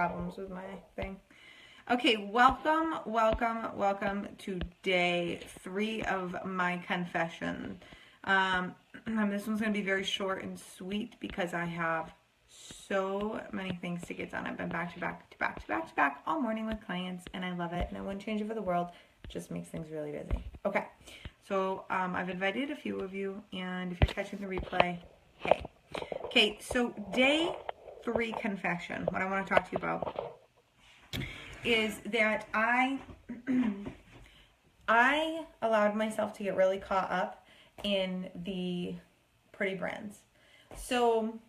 problems with my thing. Okay, welcome to day 3 of my confession. This one's going to be very short and sweet because I have so many things to get done. I've been back to back all morning with clients, and I love it, and I wouldn't change it for the world. It just makes things really busy. Okay, so I've invited a few of you, and if you're catching the replay, hey. Okay, so day 3 confession, what I want to talk to you about is that I allowed myself to get really caught up in the pretty brands. So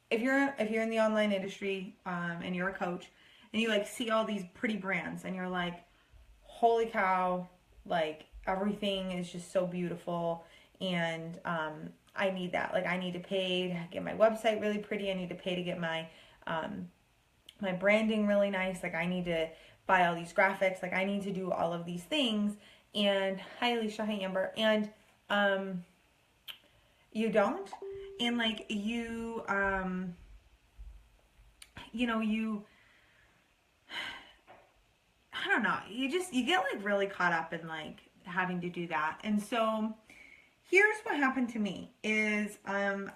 if you're in the online industry and you're a coach and you like see all these pretty brands and you're like, holy cow, like everything is just so beautiful, and I need that. Like I need to pay to get my website really pretty. I need to pay to get my my branding really nice. Like I need to buy all these graphics. Like I need to do all of these things. And hi Alicia, hi Amber. And you don't. And like you I don't know, you get like really caught up in like having to do that. And so here's what happened to me is when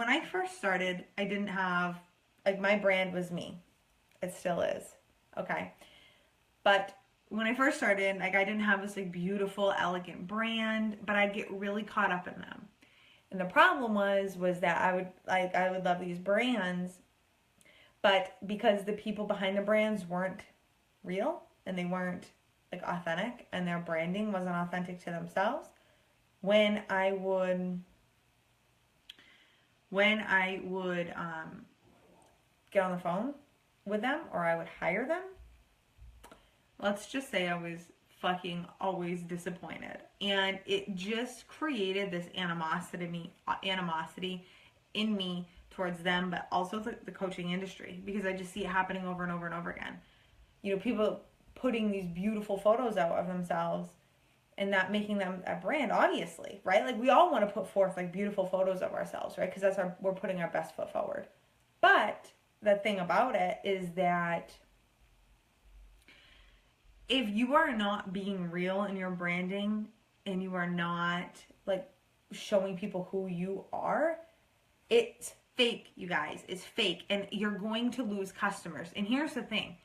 I first started, I didn't have, like, my brand was me. It still is. Okay. But when I first started, like, I didn't have this like beautiful, elegant brand, but I'd get really caught up in them. And the problem was that I would love these brands, but because the people behind the brands weren't real and they weren't like authentic and their branding wasn't authentic to themselves, when I would get on the phone with them or I would hire them, let's just say I was fucking always disappointed. And it just created this animosity in me towards them, but also the coaching industry, because I just see it happening over and over and over again. You know, people putting these beautiful photos out of themselves and not making them a brand, obviously, right? Like we all want to put forth like beautiful photos of ourselves, right? Because we're putting our best foot forward. But the thing about it is that if you are not being real in your branding and you are not like showing people who you are, it's fake, you guys. It's fake, and you're going to lose customers. And here's the thing.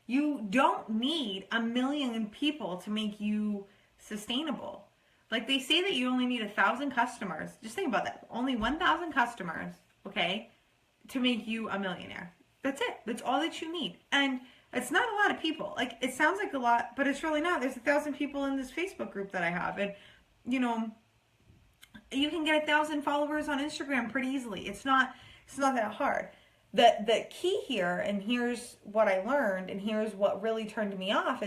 You don't need 1 million people to make you sustainable. Like they say that you only need 1,000 customers. Just think about that. Only 1,000 customers, okay, to make you a millionaire. That's it. That's all that you need. And it's not a lot of people. Like it sounds like a lot, but it's really not. There's 1,000 people in this Facebook group that I have, and you know, you can get 1,000 followers on Instagram pretty easily. It's not that hard. The key here, and here's what I learned, and here's what really turned me off,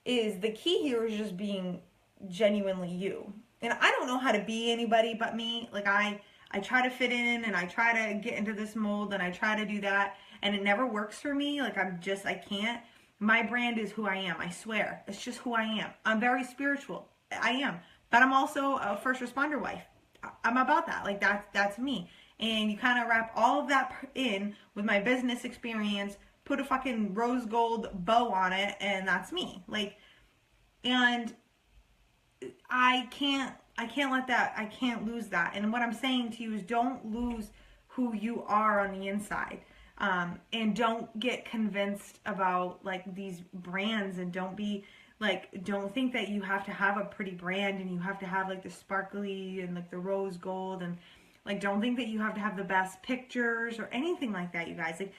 is the key here is just being genuinely you. And I don't know how to be anybody but me. Like I try to fit in, and I try to get into this mold, and I try to do that, and it never works for me. Like I can't. My brand is who I am. I swear. It's just who I am. I'm very spiritual. I am. But I'm also a first responder wife. I'm about that. Like that's me. And you kind of wrap all of that in with my business experience, put a fucking rose gold bow on it, and that's me. Like, and I can't let that, I can't lose that. And what I'm saying to you is don't lose who you are on the inside. And don't get convinced about like these brands, and don't think that you have to have a pretty brand and you have to have like the sparkly and like the rose gold, and like don't think that you have to have the best pictures or anything like that, you guys. Like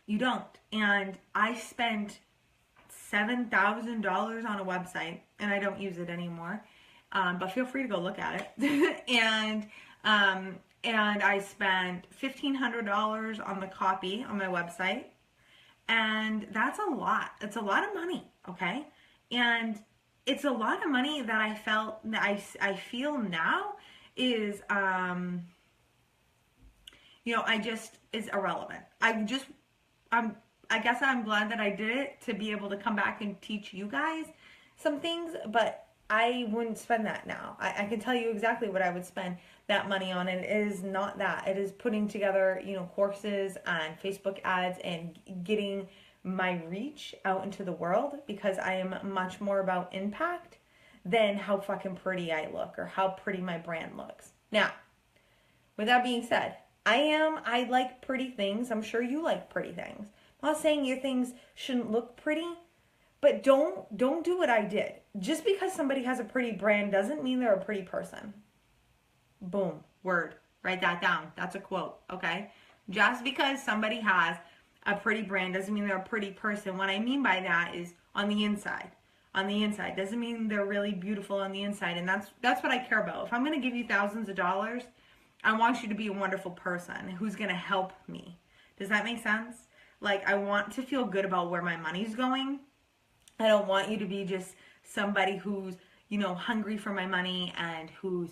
you don't. And I spent $7,000 on a website, and I don't use it anymore. But feel free to go look at it. and I spent $1,500 on the copy on my website. And that's a lot. It's a lot of money, okay? And it's a lot of money that I felt, that I feel now is, is irrelevant. I guess I'm glad that I did it to be able to come back and teach you guys some things, but I wouldn't spend that now. I can tell you exactly what I would spend that money on, and it is not that. It is putting together, courses and Facebook ads and getting my reach out into the world, because I am much more about impact than how fucking pretty I look or how pretty my brand looks. Now, with that being said, I like pretty things. I'm sure you like pretty things. I'm not saying your things shouldn't look pretty, but don't do what I did. Just because somebody has a pretty brand doesn't mean they're a pretty person. Boom. Word. Write that down. That's a quote, okay? Just because somebody has a pretty brand doesn't mean they're a pretty person. What I mean by that is on the inside. On the inside. Doesn't mean they're really beautiful on the inside. And that's what I care about. If I'm going to give you thousands of dollars, I want you to be a wonderful person who's going to help me. Does that make sense? Like, I want to feel good about where my money's going. I don't want you to be just somebody who's, hungry for my money and who's,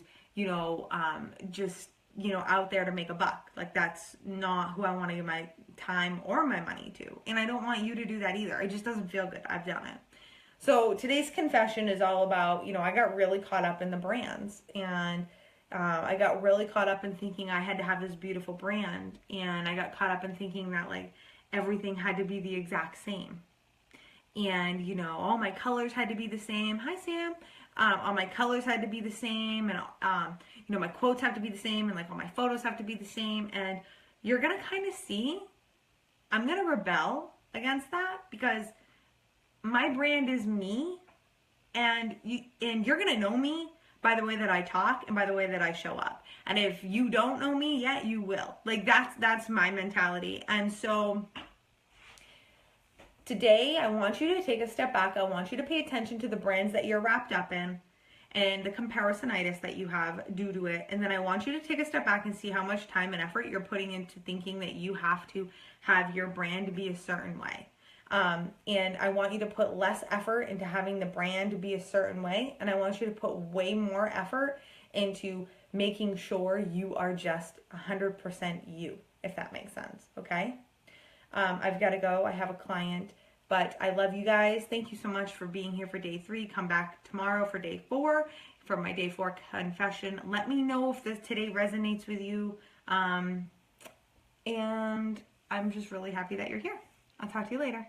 just, out there to make a buck. Like, that's not who I want to give my time or my money to. And I don't want you to do that either. It just doesn't feel good. I've done it. So today's confession is all about, I got really caught up in the brands, and I got really caught up in thinking I had to have this beautiful brand, and I got caught up in thinking that like everything had to be the exact same. And, all my colors had to be the same. Hi, Sam. All my colors had to be the same, and, my quotes have to be the same, and like all my photos have to be the same. And you're going to kind of see, I'm going to rebel against that, because my brand is me, and you're going to know me by the way that I talk and by the way that I show up. And if you don't know me yet, you will. Like, that's my mentality. And so today, I want you to take a step back. I want you to pay attention to the brands that you're wrapped up in and the comparisonitis that you have due to it. And then I want you to take a step back and see how much time and effort you're putting into thinking that you have to have your brand be a certain way. And I want you to put less effort into having the brand be a certain way. And I want you to put way more effort into making sure you are just 100% you, if that makes sense. Okay? I've got to go. I have a client. But I love you guys. Thank you so much for being here for day 3. Come back tomorrow for day 4, for my day 4 confession. Let me know if this today resonates with you. And I'm just really happy that you're here. I'll talk to you later.